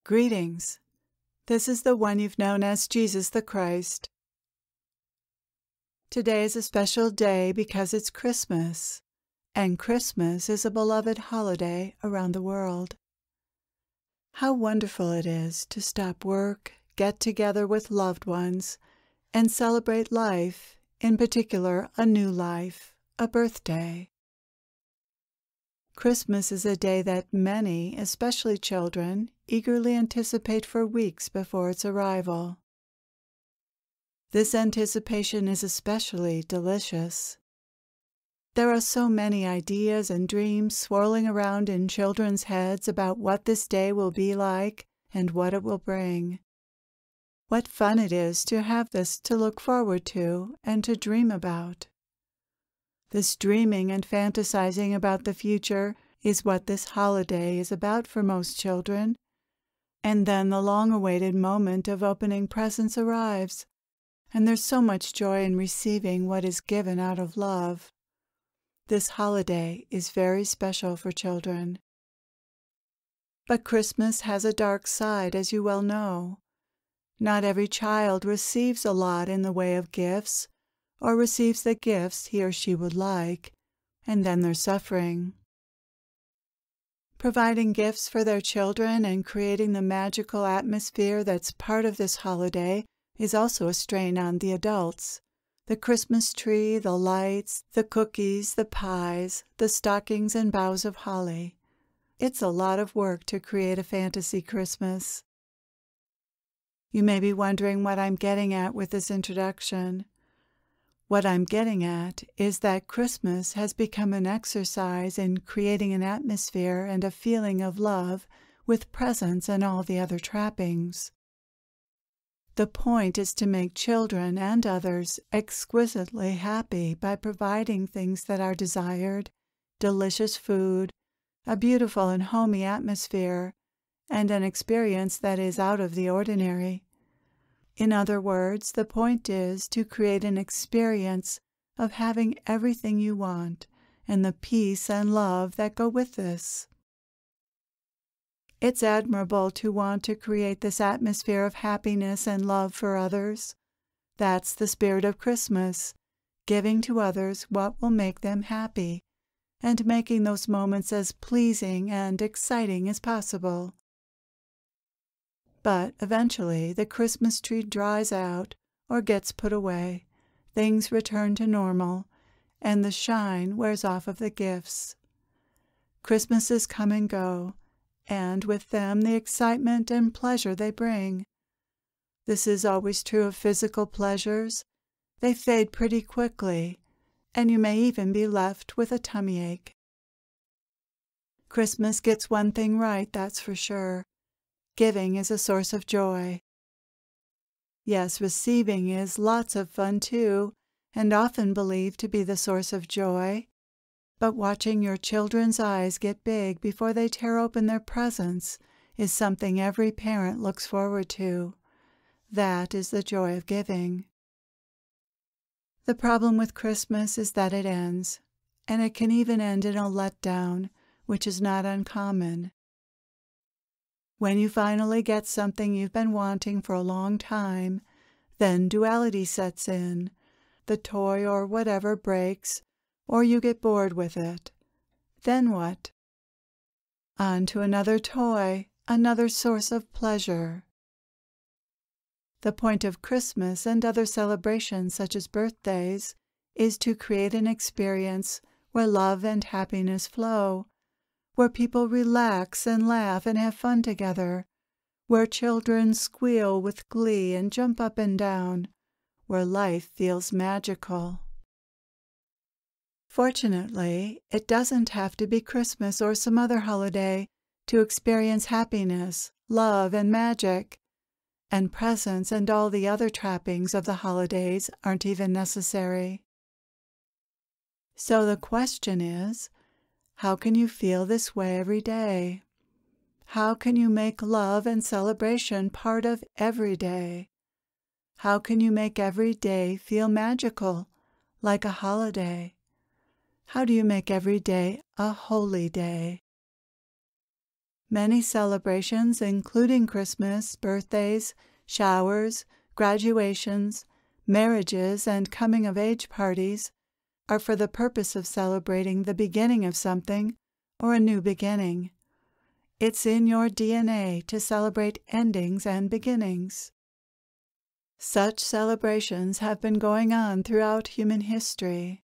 Greetings. This is the one you've known as Jesus the Christ. Today is a special day because it's Christmas, and Christmas is a beloved holiday around the world. How wonderful it is to stop work, get together with loved ones, and celebrate life, in particular a new life, a birthday. Christmas is a day that many, especially children, eagerly anticipate for weeks before its arrival. This anticipation is especially delicious. There are so many ideas and dreams swirling around in children's heads about what this day will be like and what it will bring. What fun it is to have this to look forward to and to dream about. This dreaming and fantasizing about the future is what this holiday is about for most children, and then the long-awaited moment of opening presents arrives, and there's so much joy in receiving what is given out of love. This holiday is very special for children. But Christmas has a dark side, as you well know. Not every child receives a lot in the way of gifts, or receives the gifts he or she would like, and then they're suffering. Providing gifts for their children and creating the magical atmosphere that's part of this holiday is also a strain on the adults. The Christmas tree, the lights, the cookies, the pies, the stockings and boughs of holly. It's a lot of work to create a fantasy Christmas. You may be wondering what I'm getting at with this introduction. What I'm getting at is that Christmas has become an exercise in creating an atmosphere and a feeling of love with presents and all the other trappings. The point is to make children and others exquisitely happy by providing things that are desired, delicious food, a beautiful and homey atmosphere, and an experience that is out of the ordinary. In other words, the point is to create an experience of having everything you want and the peace and love that go with this. It's admirable to want to create this atmosphere of happiness and love for others. That's the spirit of Christmas, giving to others what will make them happy, and making those moments as pleasing and exciting as possible. But eventually the Christmas tree dries out or gets put away, things return to normal, and the shine wears off of the gifts. Christmases come and go, and with them the excitement and pleasure they bring. This is always true of physical pleasures. They fade pretty quickly, and you may even be left with a tummy ache. Christmas gets one thing right, that's for sure. Giving is a source of joy. Yes, receiving is lots of fun too, and often believed to be the source of joy. But watching your children's eyes get big before they tear open their presents is something every parent looks forward to. That is the joy of giving. The problem with Christmas is that it ends, and it can even end in a letdown, which is not uncommon. When you finally get something you've been wanting for a long time, then duality sets in. The toy or whatever breaks, or you get bored with it. Then what? On to another toy, another source of pleasure. The point of Christmas and other celebrations such as birthdays is to create an experience where love and happiness flow, where people relax and laugh and have fun together, where children squeal with glee and jump up and down, where life feels magical. Fortunately, it doesn't have to be Christmas or some other holiday to experience happiness, love, and magic, and presents and all the other trappings of the holidays aren't even necessary. So the question is, how can you feel this way every day? How can you make love and celebration part of every day? How can you make every day feel magical, like a holiday? How do you make every day a holy day? Many celebrations, including Christmas, birthdays, showers, graduations, marriages, and coming-of-age parties, are for the purpose of celebrating the beginning of something or a new beginning. It's in your DNA to celebrate endings and beginnings. Such celebrations have been going on throughout human history.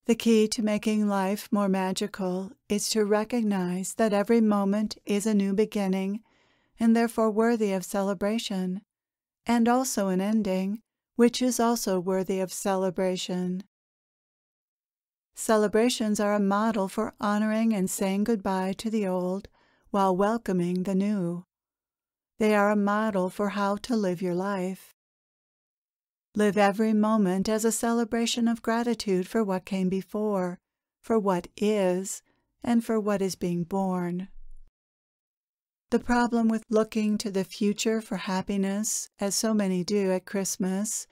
The key to making life more magical is to recognize that every moment is a new beginning and therefore worthy of celebration, and also an ending, which is also worthy of celebration. Celebrations are a model for honoring and saying goodbye to the old while welcoming the new. They are a model for how to live your life. Live every moment as a celebration of gratitude for what came before, for what is, and for what is being born. The problem with looking to the future for happiness, as so many do at Christmas,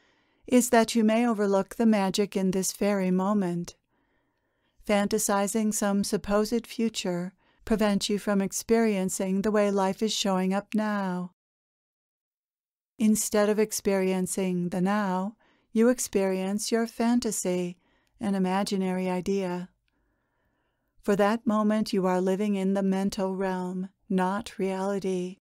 is that you may overlook the magic in this very moment. Fantasizing some supposed future prevents you from experiencing the way life is showing up now. Instead of experiencing the now, you experience your fantasy, an imaginary idea. For that moment you are living in the mental realm, not reality.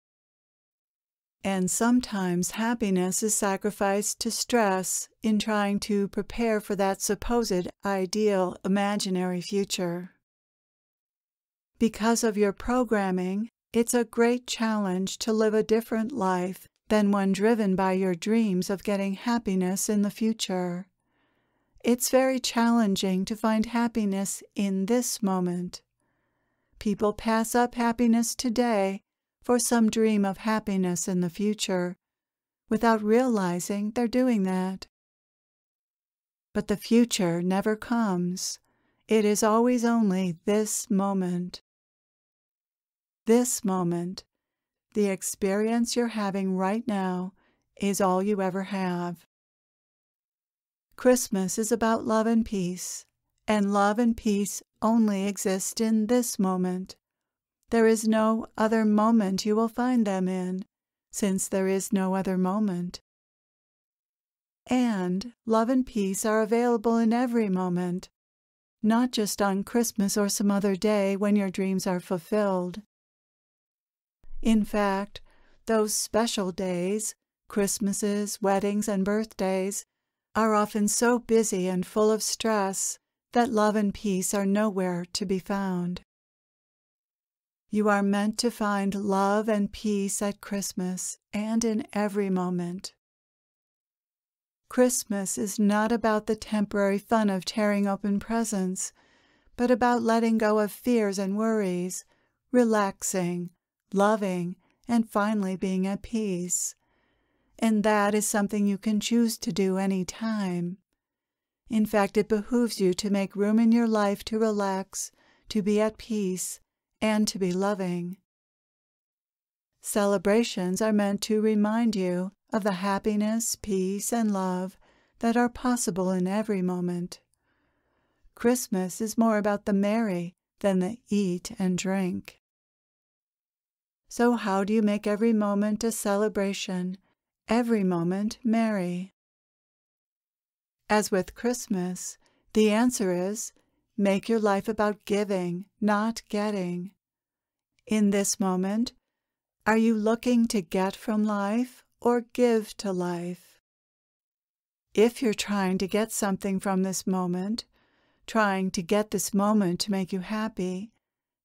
And sometimes happiness is sacrificed to stress in trying to prepare for that supposed ideal imaginary future. Because of your programming, it's a great challenge to live a different life than one driven by your dreams of getting happiness in the future. It's very challenging to find happiness in this moment. People pass up happiness today for some dream of happiness in the future, without realizing they're doing that. But the future never comes. It is always only this moment. This moment, the experience you're having right now, is all you ever have. Christmas is about love and peace, and love and peace only exist in this moment. There is no other moment you will find them in, since there is no other moment. And love and peace are available in every moment, not just on Christmas or some other day when your dreams are fulfilled. In fact, those special days, Christmases, weddings, and birthdays, are often so busy and full of stress that love and peace are nowhere to be found. You are meant to find love and peace at Christmas and in every moment. Christmas is not about the temporary fun of tearing open presents, but about letting go of fears and worries, relaxing, loving, and finally being at peace. And that is something you can choose to do any time. In fact, it behooves you to make room in your life to relax, to be at peace, and to be loving. Celebrations are meant to remind you of the happiness, peace, and love that are possible in every moment. Christmas is more about the merry than the eat and drink. So how do you make every moment a celebration, every moment merry? As with Christmas, the answer is, make your life about giving, not getting. In this moment, are you looking to get from life or give to life? If you're trying to get something from this moment, trying to get this moment to make you happy,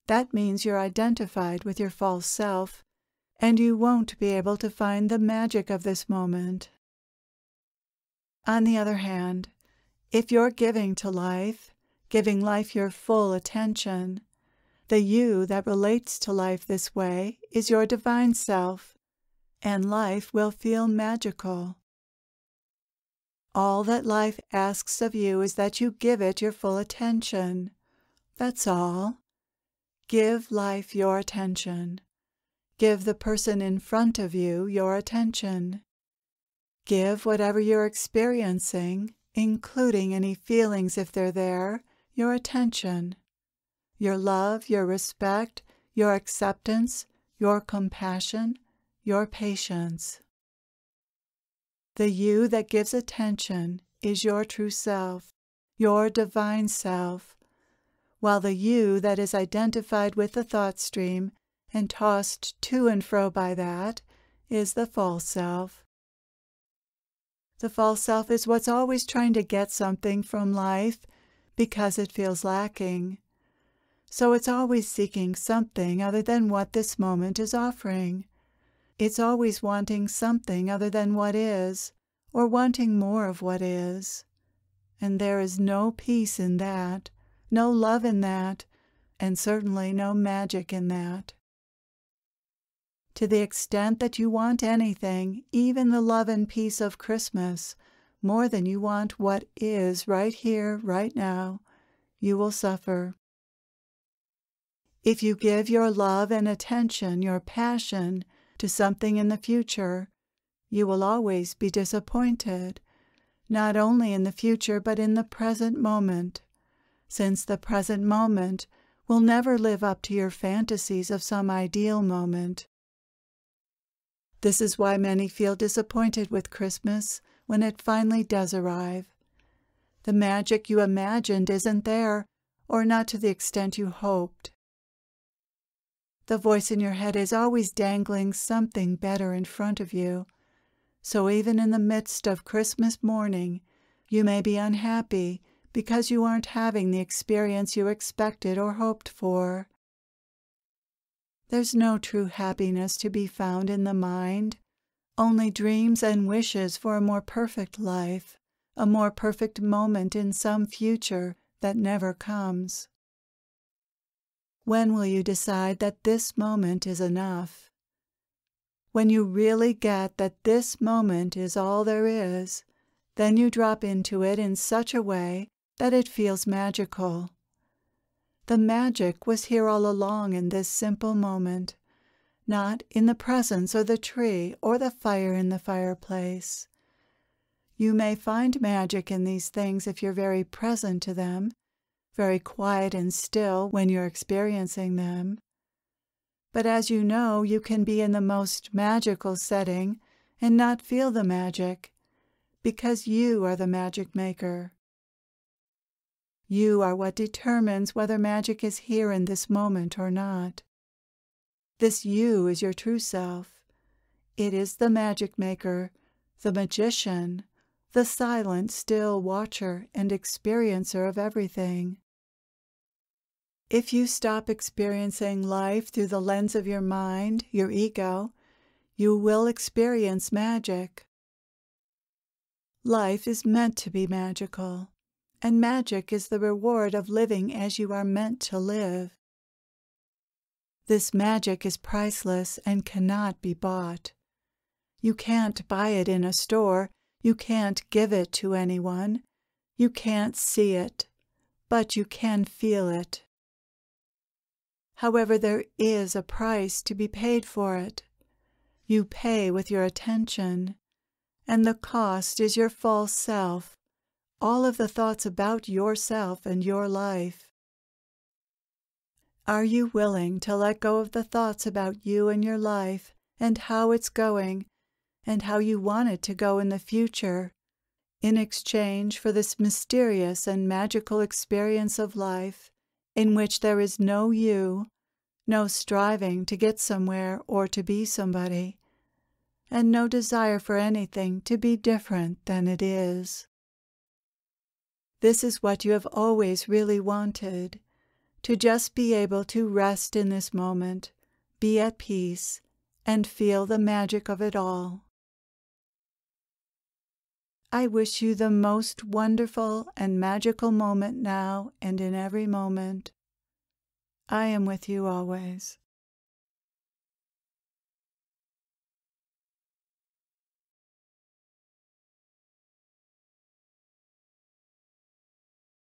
that means you're identified with your false self, and you won't be able to find the magic of this moment. On the other hand, if you're giving to life, giving life your full attention, the you that relates to life this way is your divine self, and life will feel magical. All that life asks of you is that you give it your full attention. That's all. Give life your attention. Give the person in front of you your attention. Give whatever you're experiencing, including any feelings if they're there, your attention. Your love, your respect, your acceptance, your compassion, your patience. The you that gives attention is your true self, your divine self, while the you that is identified with the thought stream and tossed to and fro by that is the false self. The false self is what's always trying to get something from life because it feels lacking. So it's always seeking something other than what this moment is offering. It's always wanting something other than what is, or wanting more of what is. And there is no peace in that, no love in that, and certainly no magic in that. To the extent that you want anything, even the love and peace of Christmas, more than you want what is right here, right now, you will suffer. If you give your love and attention, your passion, to something in the future, you will always be disappointed, not only in the future but in the present moment, since the present moment will never live up to your fantasies of some ideal moment. This is why many feel disappointed with Christmas when it finally does arrive. The magic you imagined isn't there, or not to the extent you hoped. The voice in your head is always dangling something better in front of you. So even in the midst of Christmas morning, you may be unhappy because you aren't having the experience you expected or hoped for. There's no true happiness to be found in the mind, only dreams and wishes for a more perfect life, a more perfect moment in some future that never comes. When will you decide that this moment is enough? When you really get that this moment is all there is, then you drop into it in such a way that it feels magical. The magic was here all along in this simple moment, not in the presents or the tree or the fire in the fireplace. You may find magic in these things if you're very present to them, very quiet and still when you're experiencing them. But as you know, you can be in the most magical setting and not feel the magic, because you are the magic maker. You are what determines whether magic is here in this moment or not. This you is your true self. It is the magic maker, the magician, the silent, still watcher and experiencer of everything. If you stop experiencing life through the lens of your mind, your ego, you will experience magic. Life is meant to be magical, and magic is the reward of living as you are meant to live. This magic is priceless and cannot be bought. You can't buy it in a store, you can't give it to anyone, you can't see it, but you can feel it. However, there is a price to be paid for it. You pay with your attention, and the cost is your false self, all of the thoughts about yourself and your life. Are you willing to let go of the thoughts about you and your life and how it's going and how you want it to go in the future, in exchange for this mysterious and magical experience of life in which there is no you, no striving to get somewhere or to be somebody, and no desire for anything to be different than it is? This is what you have always really wanted, to just be able to rest in this moment, be at peace, and feel the magic of it all. I wish you the most wonderful and magical moment now and in every moment. I am with you always.